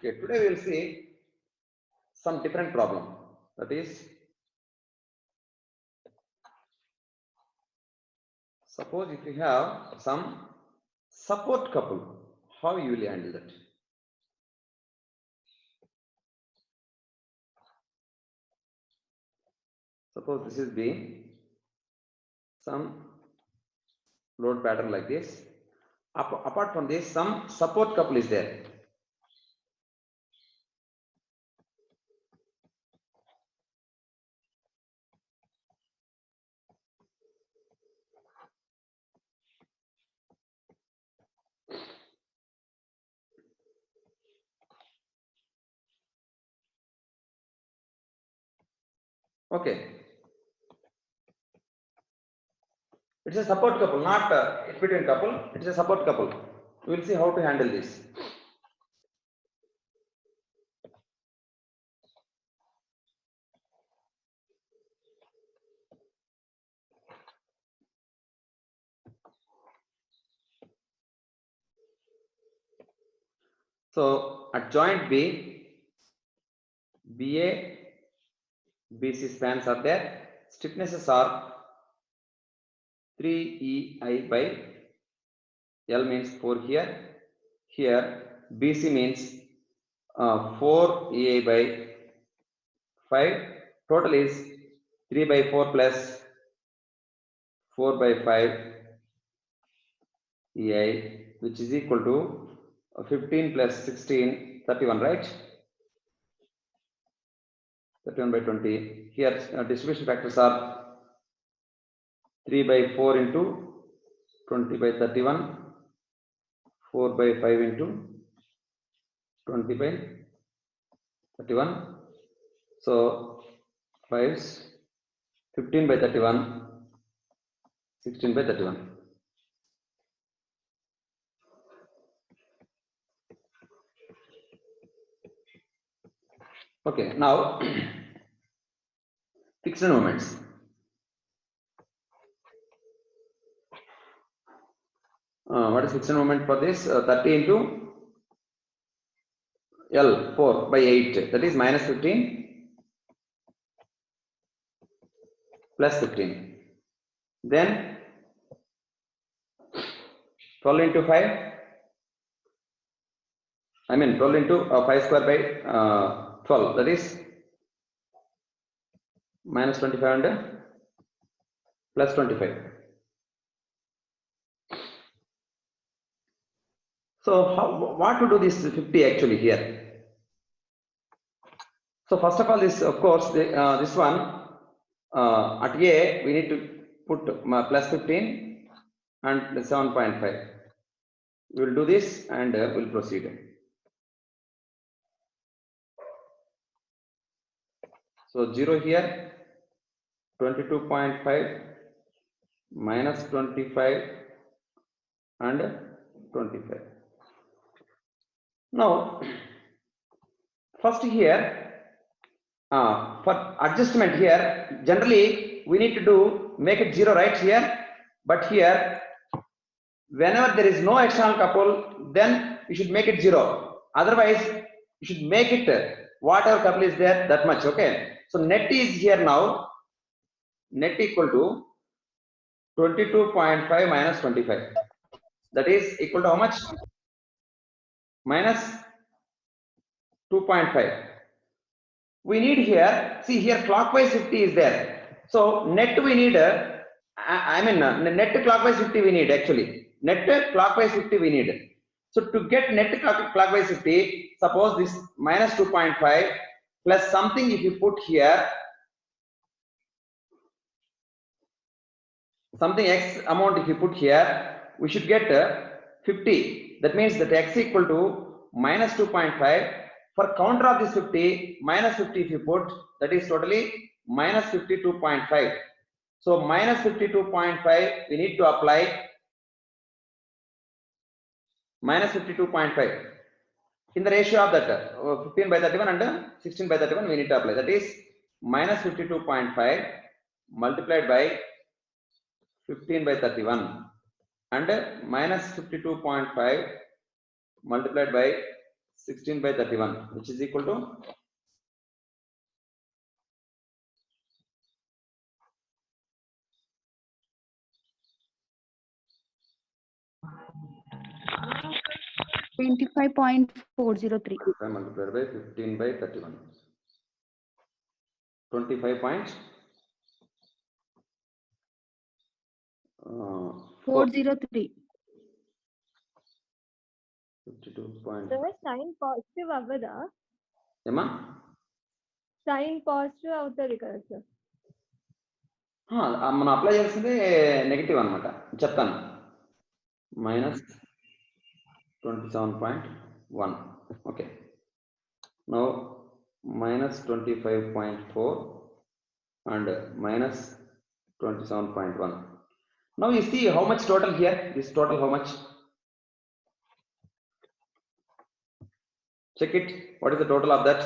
Okay, today we will see some different problem. That is, suppose if you have some support couple, how you will handle that? Suppose this is being some load pattern like this. Apart from this, some support couple is there. Okay, it's a support couple, not in between couple. It's a support couple. We will see how to handle this. So at joint B, BA, BC spans are there. Stiffnesses are 3EI by L means 4 here. Here BC means 4EI by 5. Total is 3 by 4 plus 4 by 5 EI, which is equal to 15 plus 16, 31, right? 31 by 20. Here distribution factors are 3 by 4 into 20 by 31, 4 by 5 into 20 by 31. So 5s, 15 by 31, 16 by 31. Okay, now fixed moments. What is fixed moment for this? 30 into L 4 by 8, that is minus 15 plus 15. Then 12 into 5, I mean 12 into 5 square by 12, that is minus 25 and plus 25. So what to do this 50 actually here? So first of all, this of course this one at A we need to put plus 15 and 7.5. We will do this and we'll proceed. So 0 here, 22.5 minus 25 and 25. Now first here for adjustment here, generally we need to do make it 0 right here, but here whenever there is no external couple, then you should make it 0. Otherwise you should make it whatever couple is there, that much. Okay, so net is here now, net equal to 22.5 minus 25, that is equal to how much? Minus 2.5. We need here, see here clockwise 50 is there, so net we need net clockwise 50 we need, actually net clockwise 50 we need. So to get net clockwise 50, suppose this minus 2.5 plus something, if you put here something x amount, if you put here, we should get 50. That means that x equal to minus 2.5. For counter of this 50, minus 50 if you put, that is totally minus 52.5. So minus 52.5 we need to apply, minus 52.5 in the ratio of that 15 by 31 and 16 by 31 we need to apply, that is minus 52.5 multiplied by 15 by 31 and minus 52.5 multiplied by 16 by 31, which is equal to 25.403. multiplied by 15 by 31. 25.403. 52. Sign positive అవ్వదా? ఏమా sign positive అవుతుంది కదా sir? మనం apply చేసింది negative అనమాట. చెప్తాను. -27.1. Okay, no -25.4 and -27.1. now you see how much total here, this total how much, check it, what is the total of that?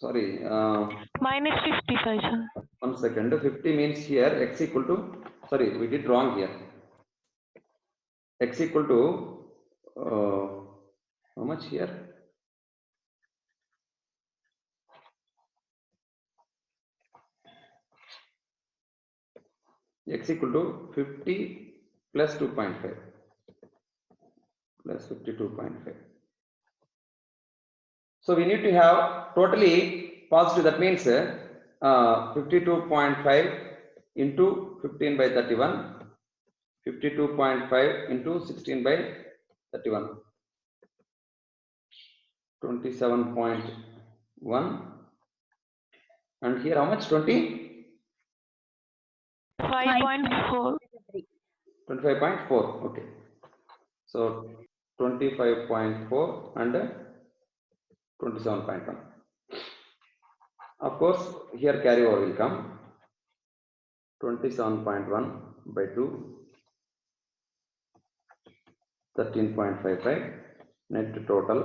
Sorry, -55, sir. 1 second. 50 means here x equal to, sorry, we did wrong here. X equal to how much here? X equal to 50 plus 2.5 plus 52.5. So we need to have totally positive. That means 52.5 into 15 by 31, 52.5 into 16 by 31, 27.1, and here how much? 5.4. 25.4. okay, so 25.4 and 27.1. of course here carry over will come. 27.1 by 2, 13.55, net total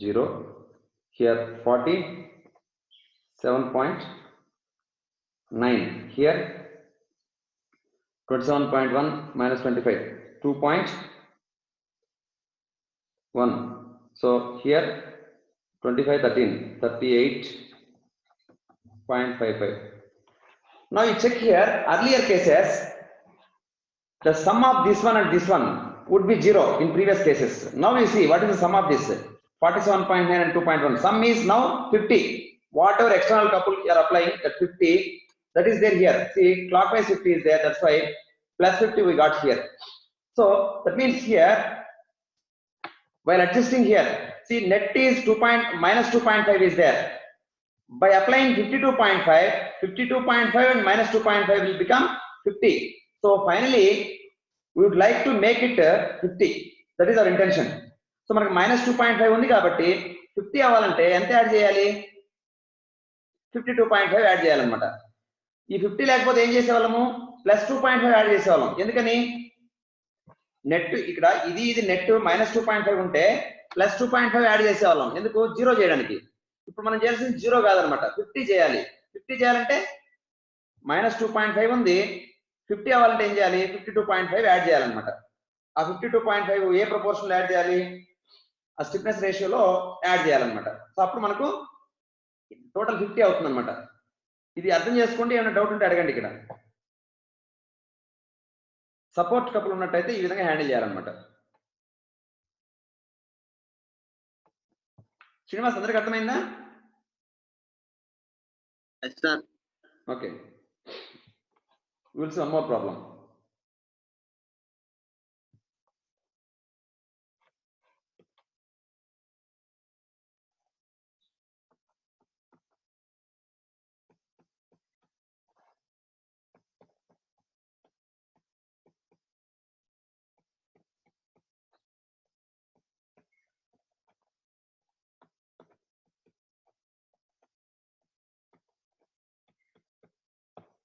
0. Here 47.9, here 27.1 minus 25, 2.1. so here 25, 13, 38.55. now you check here earlier cases, the sum of this one and this one would be 0 in previous cases. Now you see what is the sum of this, 47.9 and 2.1. sum is now 50. Whatever external couple you are applying, that 50, that is there here. See, clockwise 50 is there, that's why plus 50 we got here. So that means here, while adjusting here, see net is minus 2.5 is there. By applying 52.5, 52.5 and minus 2.5 will become 50. So finally we would like to make it 50. That is our intention. So మనకి -2.5 ఉంది కాబట్టి 50 అవ్వాలంటే ఎంత add చేయాలి? 52.5 add చేయాలన్నమాట. ఈ 50 లేకపోతే ఏం చేసేవాళ్ళము? +2.5 యాడ్ చేసేవాళ్ళం. ఎందుకని? నెట్ ఇక్కడ ఇది నెట్ -2.5 ఉంటే +2.5 యాడ్ చేసేవాళ్ళం. ఎందుకు? 0 చేయడానికి. ఇప్పుడు మనం చేయాల్సింది 0 కాదనమాట, 50 చేయాలి. 50 చేయాలంటే -2.5 ఉంది, 50 అవ్వాలంటే ఏం చేయాలి? 52.5 యాడ్ చేయాలన్నమాట. ఆ 52.5 ఏ ప్రపోర్షన్ యాడ్ చేయాలి? ఆ స్టిఫ్నెస్ రేషియోలో యాడ్ చేయాలన్నమాట. సో అప్పుడు మనకు టోటల్ 50 అవుతుంది అనమాట. ఇది అర్థం చేసుకోండి, ఏమైనా డౌట్ ఉంటే అడగండి. ఇక్కడ సపోర్ట్ కపుల్ ఉన్నట్టయితే ఈ విధంగా హ్యాండిల్ చేయాలన్నమాట. శ్రీనివాస్, అందరికి అర్థమైందా? Okay, we'll see one more problem.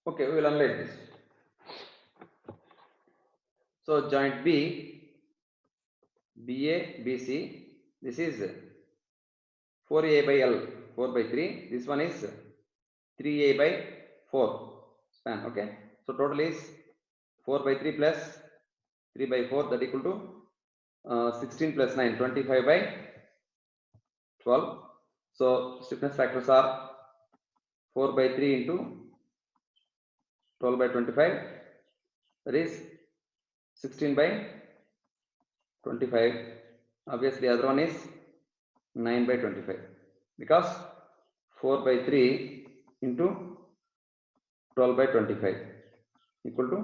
Okay, we will analyze this. So joint B, BA, BC, this is 4A by L, 4 by 3. This one is 3A by 4 span. Okay, so total is 4 by 3 plus 3 by 4, that equal to 16 plus 9, 25 by 12. So stiffness factors are 4 by 3 into 12 by 25, that is 16 by 25. Obviously other one is 9 by 25, because 4 by 3 into 12 by 25 equal to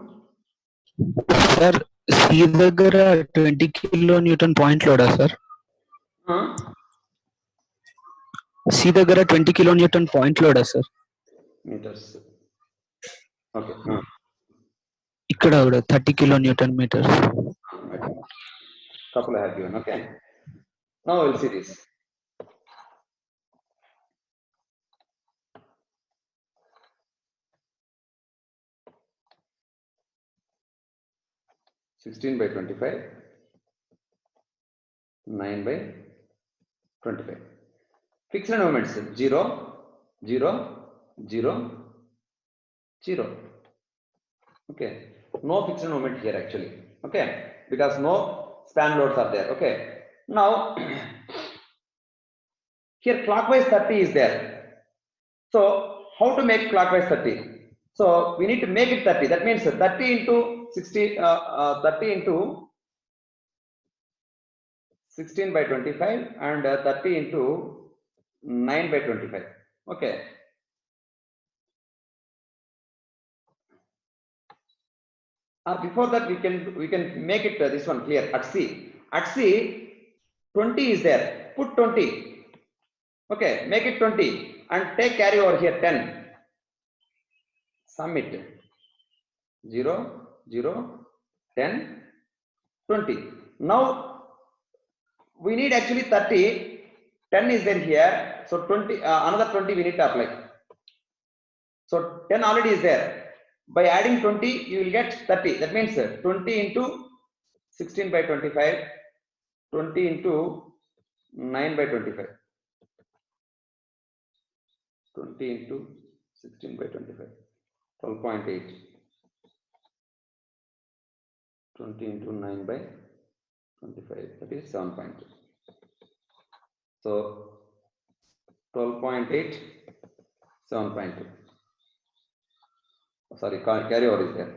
Sir, C దగ్గర 20 kilo newton point లోడా sir? C దగ్గర 20 kilo newton point లోడా sir? meters. Okay. ఇక్కడ కూడా 30 kilo newton meters. Couple I have given. Okay. Now we'll see this. (16 by 25), 9 by 25. Fixed moments 0, 0, 0, 0. Okay. No fixed moment here actually. Okay. Because no span loads are there. Okay. Now here clockwise 30 is there. So how to make clockwise 30? So we need to make it 30. That means 30 into 60, 30 into 16 by 25 and 30 into 9 by 25. Okay. Before that we can make it this one clear at C. At C 20 is there. Put 20. Okay, make it 20 and take carry over here 10. Submit 0, 0, 10, 20. Now we need actually 30. 10 is there here. So 20, another 20 we need to apply. So 10 already is there. By adding 20, you will get 30. That means 20 into 16 by 25, 20 into 9 by 25. 20 into 16 by 25, 12.8. 20 into 9 by 25, that is 7.2. So 12.8, 7.2. Sorry, carry over is there.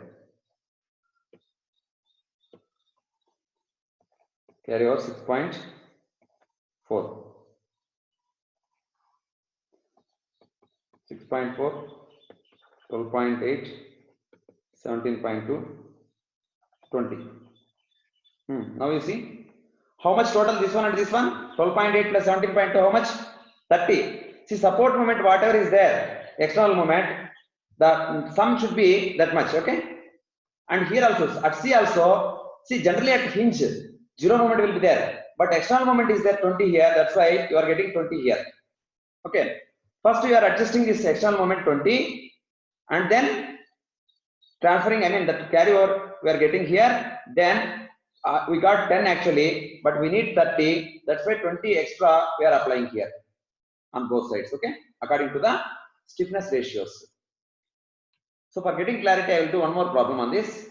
Carry over 6.4. 6.4, 12.8, 17.2, 20. Now you see how much total this one and this one? 12.8 plus 17.2, how much? 30. See, support moment, whatever is there, external moment, the sum should be that much. Okay. And here also at C also, see, generally at hinge 0 moment will be there, but external moment is there 20 here. That's why you are getting 20 here. Okay. First we are adjusting this external moment 20 and then transferring, I mean that carry over we are getting here. Then we got 10 actually, but we need 30. That's why 20 extra we are applying here on both sides. Okay. According to the stiffness ratios. So for getting clarity, I will do one more problem on this.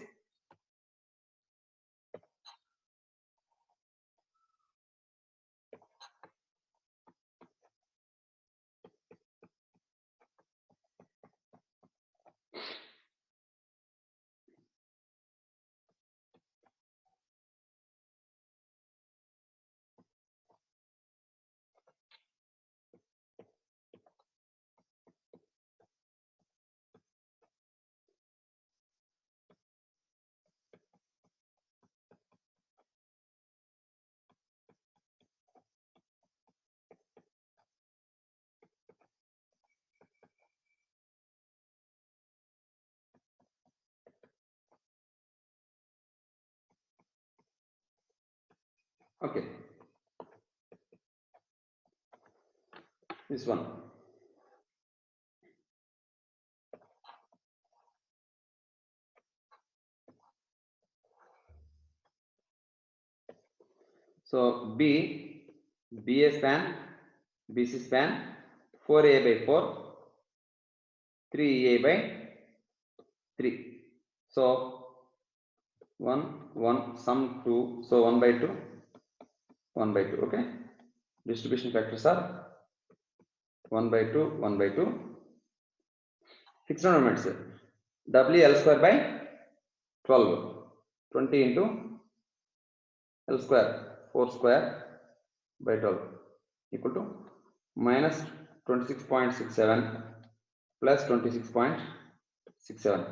Okay. This one. So BA span, BC span, 4A by 4, 3a by 3. So 1 1 sum 2, so 1 by 2 1 by 2. Okay, distribution factors are 1 by 2 1 by 2. Fixed elements WL square by 12, 20 into L square 4 square by 12 equal to minus 26.67 plus 26.67.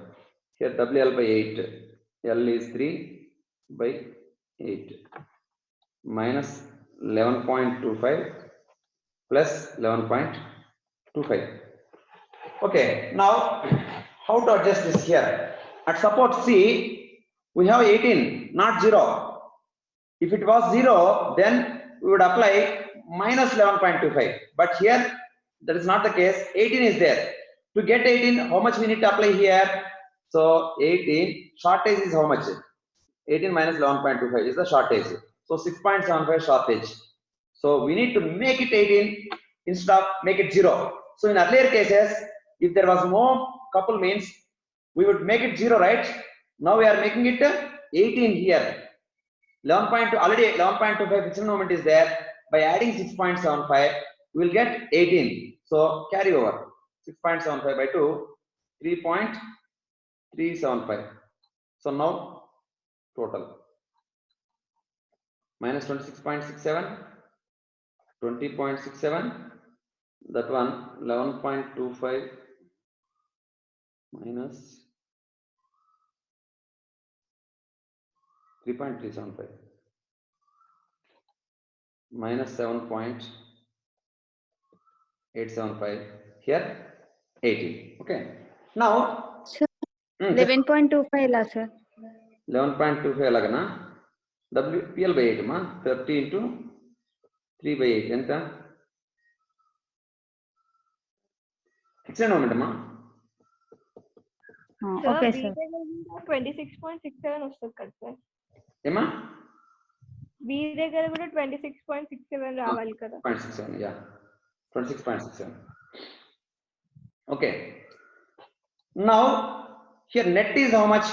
Here WL by 8, L is 3 by 8, minus 11.25 plus 11.25. Okay, now how to adjust this here? At support C, we have 18, not 0. If it was 0, then we would apply minus 11.25. But here, that is not the case. 18 is there. To get 18, how much we need to apply here? So 18, shortage is how much? 18 minus 11.25 is the shortage. So 6.75 shortage. So we need to make it 18 instead of make it 0. So in earlier cases, if there was no couple means, we would make it 0, right? Now we are making it 18 here. 11.2, already 11.25 fixed moment is there. By adding 6.75, we will get 18. So carry over 6.75 by 2, 3.375. So now total minus 26.67, 20.67, that one 11.25 minus 3.375 minus 7.875, here 18. Okay, now Sir, 11.25 la sir. 11.25 alagana WPL by 8 ma 30 into 3 by 8 enta fixed moment ma. Okay sir. 26.67 వస్తుంది కదా sir. ఏమా B దగ్గర కూడా 26.67 రావాలి కదా. 0.67, yeah, 26.67. Okay, now here net is how much?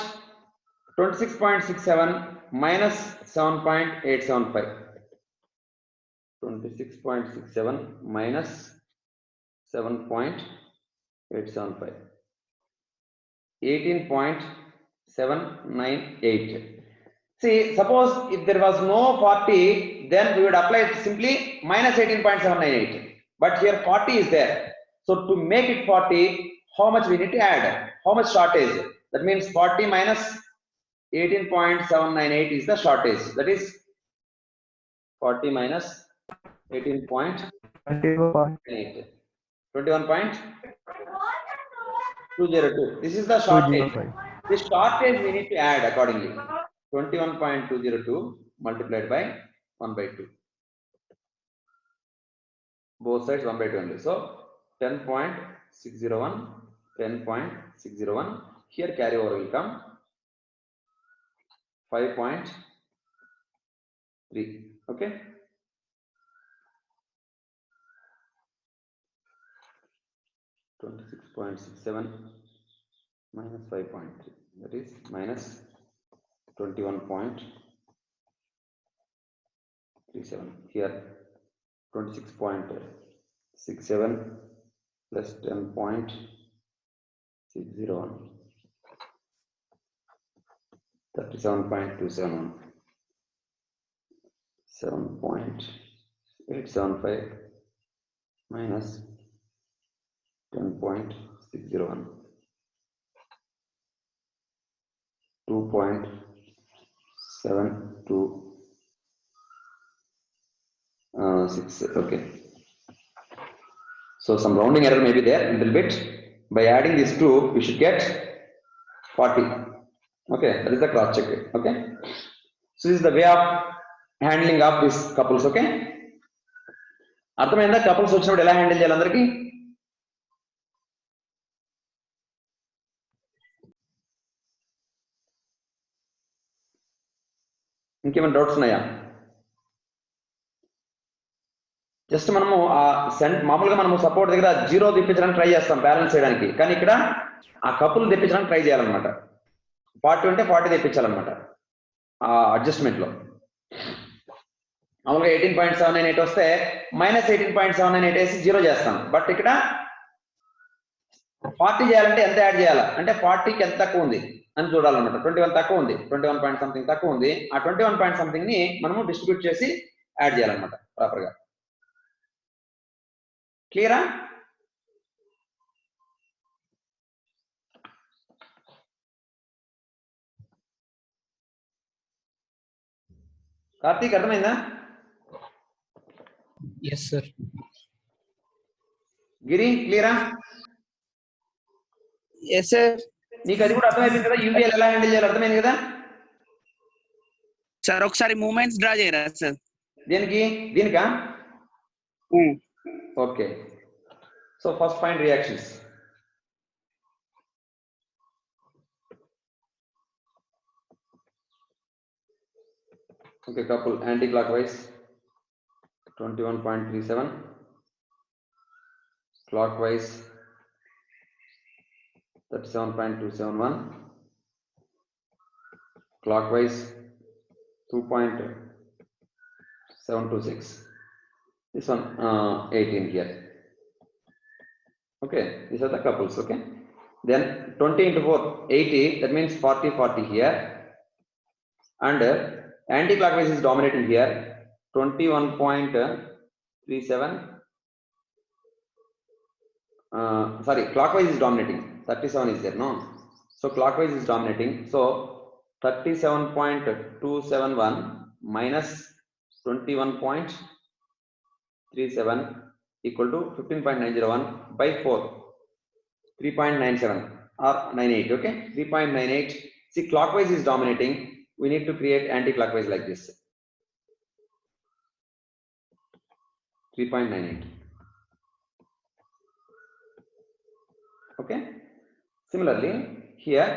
26.67 minus 7.875. 26.67 minus 7.875. 18.798. See, suppose if there was no 40, then we would apply it simply minus 18.798. But here 40 is there. So to make it 40, how much we need to add? How much shortage? That means 40 minus 18.798 is the shortage. That is 40 minus 18.8. 21.202. This is the shortage. This shortage we need to add accordingly. 21.202 multiplied by 1 by 2. Both sides 1 by 2 only. So 10.601, 10.601. Here carry over will come 5.3. Okay. (26.67) minus 5.3, that is minus 21.37. Here 26.67 plus 10.601, 37.271, 7.875 minus 10.601, 2.726. Okay, so some rounding error may be there a little bit. By adding these two, we should get 40. Okay, that is the cross check. Okay, so this is the way of handling of these couples. Okay, అర్థమైందా? couples వచ్చినప్పుడు ఎలా handle చేయాలి అందరికి? ఇంకేమైనా doubts ఉన్నాయా? Just మనము ఆ మామూలుగా మనము సపోర్ట్ దగ్గర 0 తెప్పించడానికి ట్రై చేస్తాం బ్యాలెన్స్ చేయడానికి, కానీ ఇక్కడ ఆ కపుల్ తెప్పించడానికి ట్రై చేయాలన్నమాట. 40 ఉంటే 40 తెప్పించాలన్నమాట ఆ అడ్జస్ట్మెంట్ లో. మామూలుగా 18.798 వస్తే -18.798 వేసి 0 చేస్తాం. బట్ ఇక్కడ 40 చేయాలంటే ఎంత యాడ్ చేయాలా అంటే 40కి ఎంత తక్కువ ఉంది అని చూడాలన్నమాట. 21 తక్కువ ఉంది, 21 పాయింట్ సంథింగ్ తక్కువ ఉంది. ఆ 21 పాయింట్ సంథింగ్ ని మనము డిస్ట్రిబ్యూట్ చేసి యాడ్ చేయాలన్నమాట ప్రాపర్ గా. క్లియరా? కార్తీక్ అర్థమైందా? Yes, sir. గిరి క్లియరా? Yes, sir. నీకు అది కూడా అర్థమైంది కదా, యూబీఎల్ ఎలా హ్యాండిల్ చేయాలి అర్థమైంది కదా? Sir, ఒకసారి మూమెంట్స్ డ్రా చేయరా సార్? దేనికి? దీనికా? Okay. So first find reactions. Okay, couple anticlockwise 21.37, clockwise 37.271, clockwise 2.726. This one 18 here. Okay, these are the couples. Okay, then 20 into 4 80, that means 40 here, and anti-clockwise is dominating here 21.37. Sorry, clockwise is dominating, 37 is there, no? So clockwise is dominating, so 37.271 minus 21.37 equal to 15.901 by 4, 3.97 or 98. Okay, 3.98. See, clockwise is dominating, we need to create anti-clockwise like this, 3.98. Okay, similarly here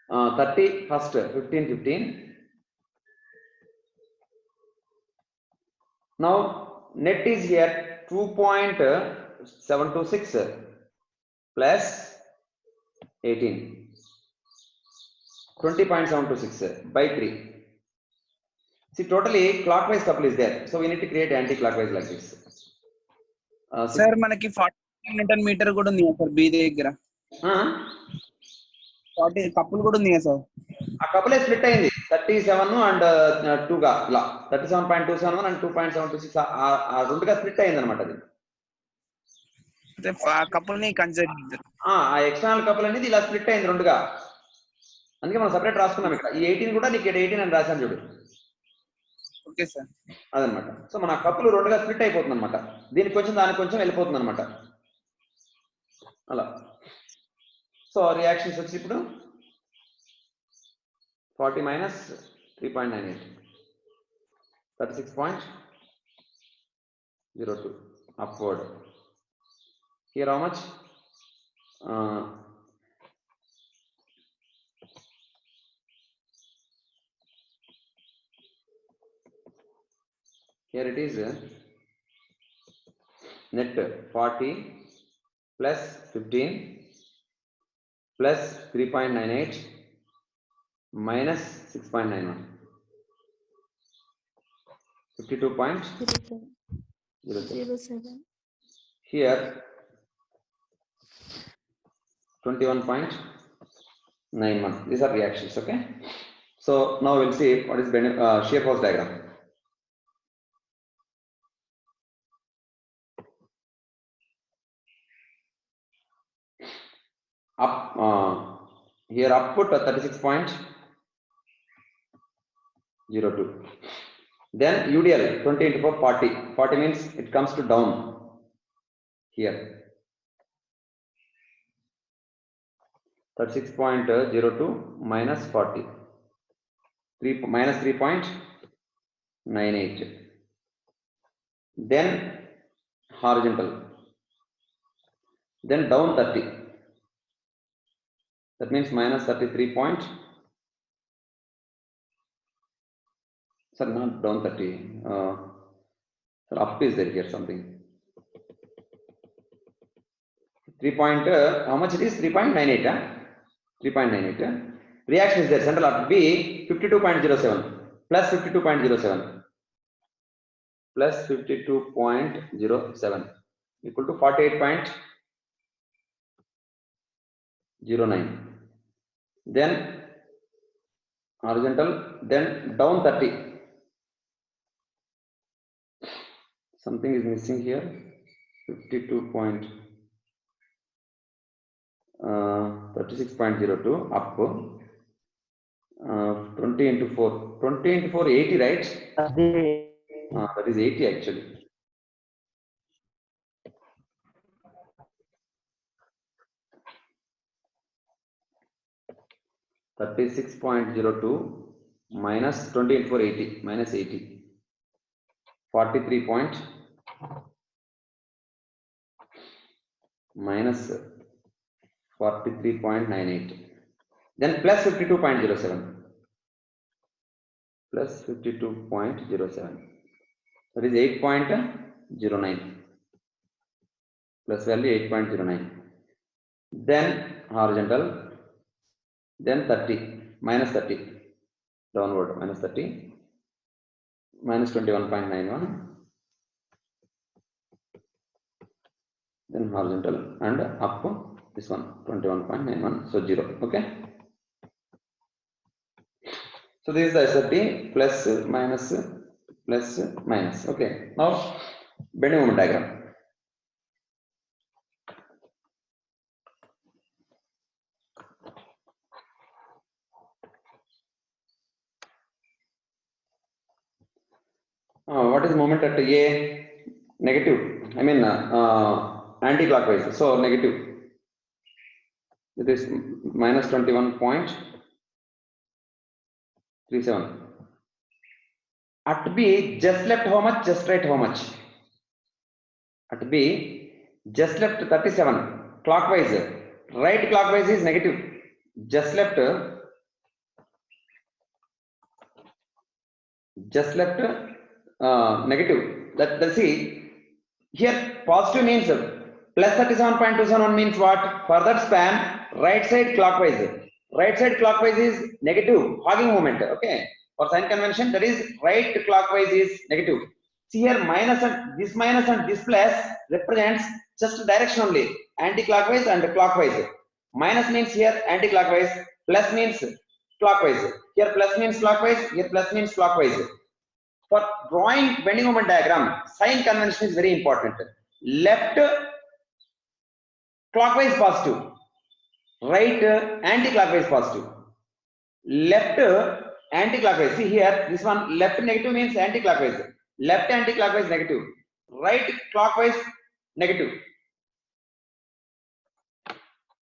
30 first 15. Now net is here 2.726 plus 18, 20.726 by 3. See, totally clockwise couple is there, so we need to create anti-clockwise like this. Sir, మనకి 40 Newton metre కూడా ఉంది sir B దగ్గర. 40 couple కూడా ఉంది sir. ఆ couple split అయింది 37 and 2 గా, ఇలా 37.271 అండ్ 2.726 ఆ రెండుగా స్ప్లిట్ అయింది అనమాట. అది ఆ కపుల్ ని కన్సిడర్ ఆ ఎక్స్టర్నల్ కపుల్ అనేది ఇలా స్ప్లిట్ అయింది రెండుగా, అందుకే మనం సెపరేట్ రాసుకున్నాం ఇక్కడ. ఈ 18 కూడా నీకు 18 అని రాశాను చూడు. ఓకే సార్, అదనమాట. సో మన కప్పులు రెండుగా స్ప్లిట్ అయిపోతుంది అనమాట, దీనికి కొంచెం దానికి కొంచెం వెళ్ళిపోతుంది అనమాట అలా. సో రియాక్షన్స్ వచ్చి ఇప్పుడు 40 minus 3.98, 36.02 upward. Here how much? Here it is net 40 plus 15 plus 3.98 minus 6.91, 52.07. Here 21.91. These are reactions. Okay, so now we'll see what is shear force diagram. Up here output 36.02. Then UDL 20 into 4 40. 40 means it comes to down here 36.02 minus 40, minus 3.98. Then horizontal, then down 30. That means minus 33 point, sir, not down 30, So up is there here something. 3 point, how much it is? 3.98. 3.98. Reaction is there. Central up B 52.07 plus 52.07 plus 52.07 equal to 48.09. Then horizontal, then down 30. Something is missing here. 36.02 up. 20 into 4. 20 into 4, 80, right? That is 80 actually. (36.02) minus 20 into 4, 80 minus 80. 43 point minus 43.98. Then plus 52.07. Plus 52.07. That is 8.09. Plus value 8.09. Then horizontal. Then 30. Minus 30. Downward. Minus 30. Minus 21.91. Then horizontal and up this one 21.91. So 0. Okay. So this is the SRT plus minus plus minus. Okay. Now bending moment diagram. What is moment at A? Negative. I mean anti-clockwise. So negative. It is minus 21.37. At B, just left how much? Just right how much? At B, just left 37. Clockwise. Right clockwise is negative. Just left. Just left negative. Let's see. Here positive means plus 37.271 means what? For that span, right side clockwise. Right side clockwise is negative, hogging moment. Okay. For sign convention, that is right clockwise is negative. See here minus and this plus represents just direction only. Anti-clockwise and clockwise. Minus means here anti-clockwise. Plus means clockwise. Here plus means clockwise. Here plus means clockwise. For drawing bending moment diagram, sign convention is very important. Left clockwise positive, right anti-clockwise positive. Left anti-clockwise. See here, this one left negative means anti-clockwise. Left anti-clockwise negative. Right clockwise negative.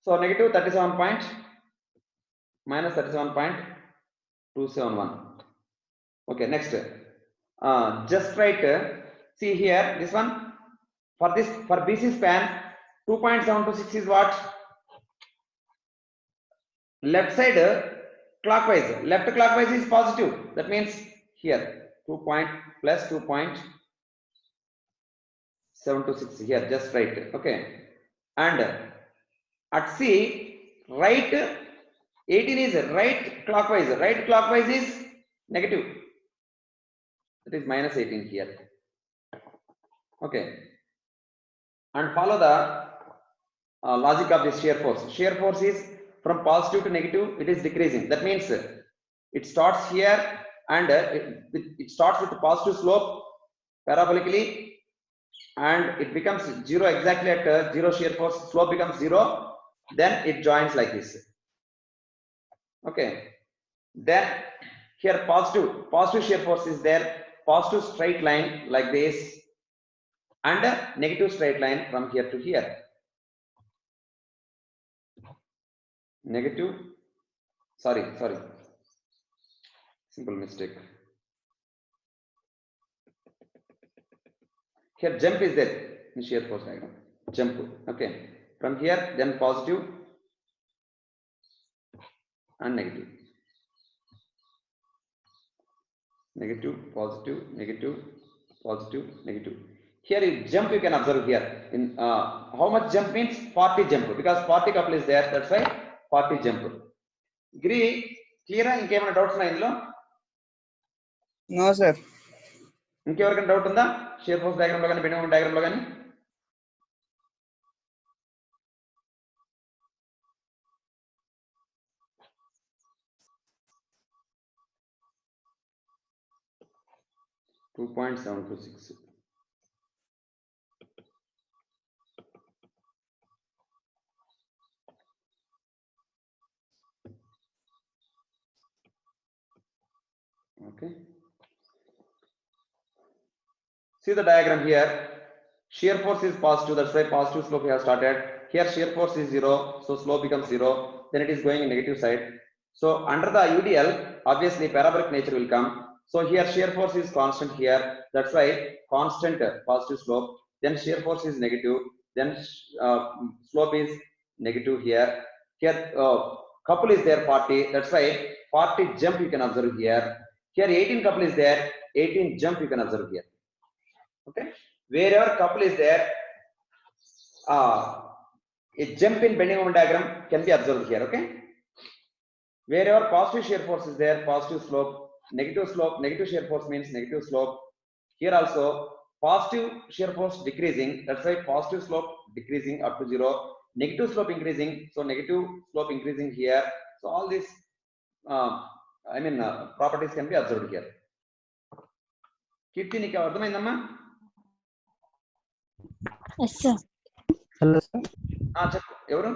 So negative 37 point minus 37.271. Okay, next. Just right. See here, this one for BC span 2.726 is what? Left side clockwise. Left clockwise is positive. That means here 2 point plus 2.726 here, just right. Okay, and at C right 18 is right clockwise. Right clockwise is negative. It is minus 18 here. Okay, and follow the logic of this shear force. Shear force is from positive to negative, it is decreasing. That means it starts here and it starts with a positive slope parabolically and it becomes 0 exactly at 0 shear force. Slope becomes 0, then it joins like this. Okay, then here positive shear force is there. Positive straight line like this and a negative straight line from here to here. Negative, sorry, simple mistake. Here jump is there in shear force diagram. Jump. Okay, from here then positive and negative. Negative, positive, negative, positive, negative. Here you jump, you can observe here. In how much jump means 40 jump, because 40 couple is there, that's why 40 jump. Agree? Clear? ఇంకేమైనా doubts ఉన్నాయి ఇందులో? No sir. ఇంకెవరికైనా doubt ఉందా? Share force diagram లో కానీ bending moment diagram లో కానీ? .726. Okay. See the diagram here. Shear force is positive, that's why positive slope we have started. Here shear force is 0, so slope becomes 0. Then it is going in negative side. So under the UDL, obviously parabolic nature will come. So here shear force is constant here. That's why constant positive slope. Then shear force is negative. Then slope is negative here. Here couple is there 40. That's why 40 jump you can observe here. Here 18 couple is there. 18 jump you can observe here. Okay. Wherever couple is there, a jump in bending moment diagram can be observed here. Okay. Wherever positive shear force is there, positive slope, negative shear force means negative slope. Here also positive shear force decreasing, that's why positive slope decreasing up to 0, negative slope increasing, so negative slope increasing here. So all these properties can be observed here. Kirti nika అర్థమైందమ్మా? Yes, sir. Hello sir. చెప్పు ఎవరు?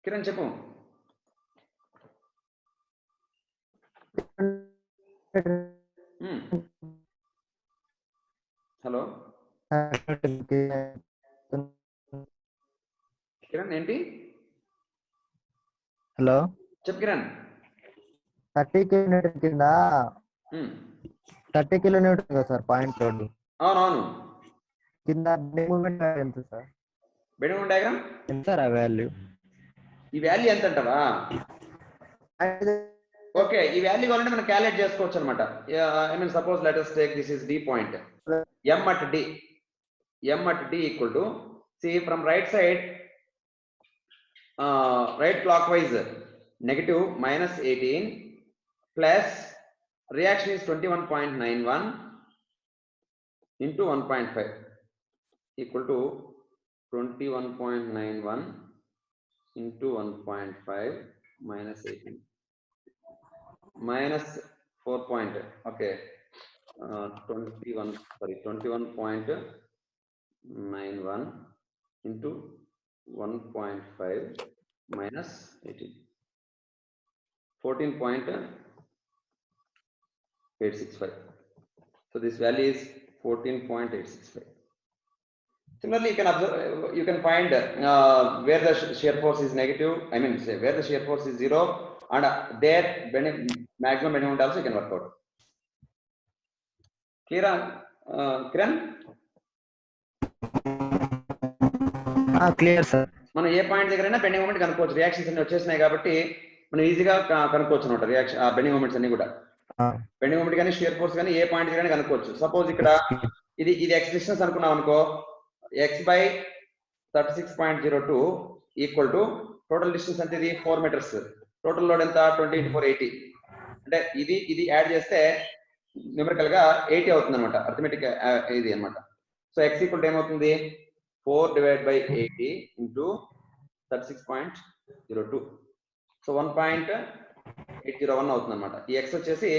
కిరణ్ చెప్పు. Hello Kiran ఏంటి? Hello చెప్పు Kiran. 30 kilometre కింద 30 kilometre కదా sir point road. అవునవును. కింద మూమెంట్ ఎంత సార్? బెండింగ్ మూమెంట్ డయాగ్రామ్ ఎంత సార్ ఆ వాల్యూ? ఈ వాల్యూ ఎంత అంటావా? ఓకే, ఈ వాల్యూ కావాలంటే మనం క్యాలిక్యులేట్ చేసుకోవచ్చు అనమాట. Suppose let us take this is D point. M at D equal to, see from right side, right clockwise negative minus 18 plus reaction is 21.91 into 1.5 equal to 21.91 into 1.5 minus 18 minus 4 point, okay, 21.91 into 1.5 minus 18, 14.865. So this value is 14.865. Similarly, you can observe, you can find where the shear force is negative, where the shear force is 0, and there maximum bending moment also you can work out. Clear, Kiran? Clear sir. మనం ఏ point దగ్గరైనా bending moment కనుక్కోవచ్చు. Reactions అన్ని వచ్చేసినాయి కాబట్టి మనం ఈజీగా కనుక్కోవచ్చు అనమాట. రియాక్షన్ బెండింగ్ మూమెంట్స్ అన్ని కూడా, బెండింగ్ మూమెంట్ కానీ షియర్ ఫోర్స్ కానీ ఏ పాయింట్ దగ్గర కనుక్కోవచ్చు. సపోజ్ ఇక్కడ ఇది ఎక్స్ డిస్టెన్స్ అనుకున్నాం అనుకో, x by 36.02 equal to total distance అంటే ఇది 4 మీటర్స్. టోటల్ లోడ్ ఎంత? 20 × 4 80. అంటే ఇది యాడ్ చేస్తే న్యూమరికల్ గా 80 అవుతుంది అనమాట, అర్థమెటిక్ ఇది అనమాట. సో x ఈక్వల్ టు ఏమవుతుంది? 4 divided by 80 into 36.02. సో 1.801 అవుతుంది అనమాట. ఈ x వచ్చేసి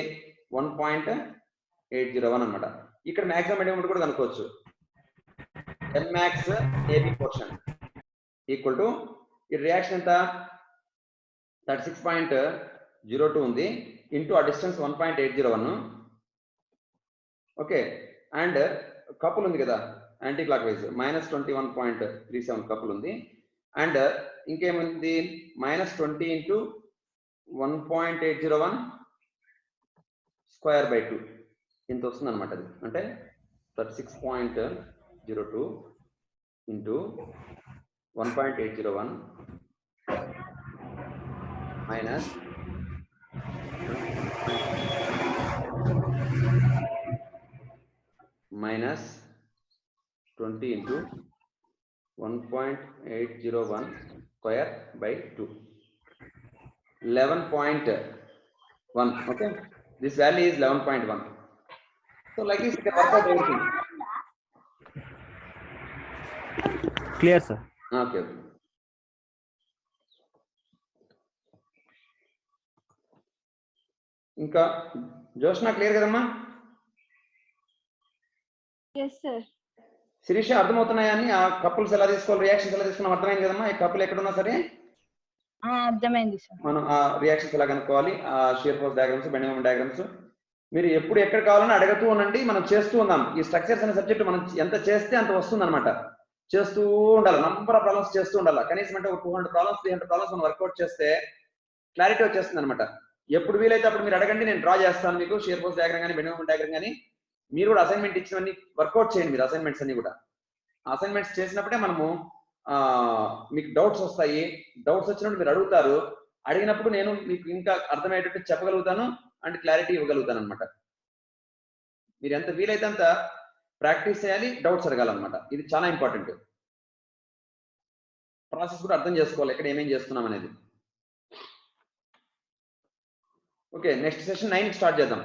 1.801 అనమాట. ఇక్కడ మాక్సిమం బెండింగ్ కూడా కనుక్కోవచ్చు. Nmax AB portion equal to ఈ రియాక్షన్ ఎంత? 36.02 ఉంది ఇంటూ ఆ డిస్టెన్స్ 1.801. ఓకే, అండ్ కపుల్ ఉంది కదా యాంటీ క్లాక్ వైజ్, -21.37 కపుల్ ఉంది. అండ్ ఇంకేముంది? -20 into 1.801 స్క్వేర్ బై 2 ఇంత వస్తుంది అనమాట. అది అంటే 36.02 into 1.801 minus minus 20 into 1.801 square by 2. 11.1. Okay, this value is 11.1. So like this, you can work out everything. Clear, sir. Okay. ఇంకా జోష్నా క్లియర్ కదమ్మా? Yes, sir. శిరీష అర్థమవుతున్నాయా అని? ఆ కపుల్స్ ఎలా తీసుకోవాలి, రియాక్షన్స్ ఎలా తీసుకున్నాం అర్థమైంది కదమ్మా? ఈ కపుల్ ఎక్కడున్నా సరే అర్థమైంది సార్. మనం ఆ రియాక్షన్స్ ఎలా కనుక్కోవాలి, ఆ shear force diagrams, bending moment diagrams మీరు ఎప్పుడు ఎక్కడ కావాలని అడుగుతూ ఉండండి. మనం చేస్తూ ఉన్నాం. ఈ స్ట్రక్చర్స్ అనే సబ్జెక్ట్ మనం ఎంత చేస్తే అంత వస్తుంది అనమాట. చేస్తూ ఉండాలి, నంబర్ ఆఫ్ ప్రాబ్లమ్స్ చేస్తూ ఉండాలి. కనీసం అంటే ఒక 200 ప్రాబ్లమ్స్ 300 ప్రాబ్లమ్స్ మనం వర్కౌట్ చేస్తే క్లారిటీ వచ్చేస్తుంది అనమాట. ఎప్పుడు వీలైతే అప్పుడు మీరు అడగండి, నేను డ్రా చేస్తాను మీకు షియర్ ఫోర్స్ డయాగ్రామ్ కానీ బెండింగ్ మూమెంట్ డయాగ్రామ్ కానీ. మీరు కూడా అసైన్మెంట్ ఇచ్చినవన్నీ వర్కౌట్ చేయండి. మీరు అసైన్మెంట్స్ అన్ని కూడా అసైన్మెంట్స్ చేసినప్పుడే మనము మీకు డౌట్స్ వస్తాయి. డౌట్స్ వచ్చినప్పుడు మీరు అడుగుతారు. అడిగినప్పుడు నేను మీకు ఇంకా అర్థమయ్యేటట్టు చెప్పగలుగుతాను అండ్ క్లారిటీ ఇవ్వగలుగుతాను అనమాట. మీరు ఎంత వీలైతే అంత ప్రాక్టీస్ చేయాలి, డౌట్స్ అడగాలన్నమాట. ఇది చాలా ఇంపార్టెంట్. ప్రాసెస్ కూడా అర్థం చేసుకోవాలి, ఎక్కడ ఏమేం చేస్తున్నాం అనేది. ఓకే, నెక్స్ట్ సెషన్ 9 స్టార్ట్ చేద్దాం.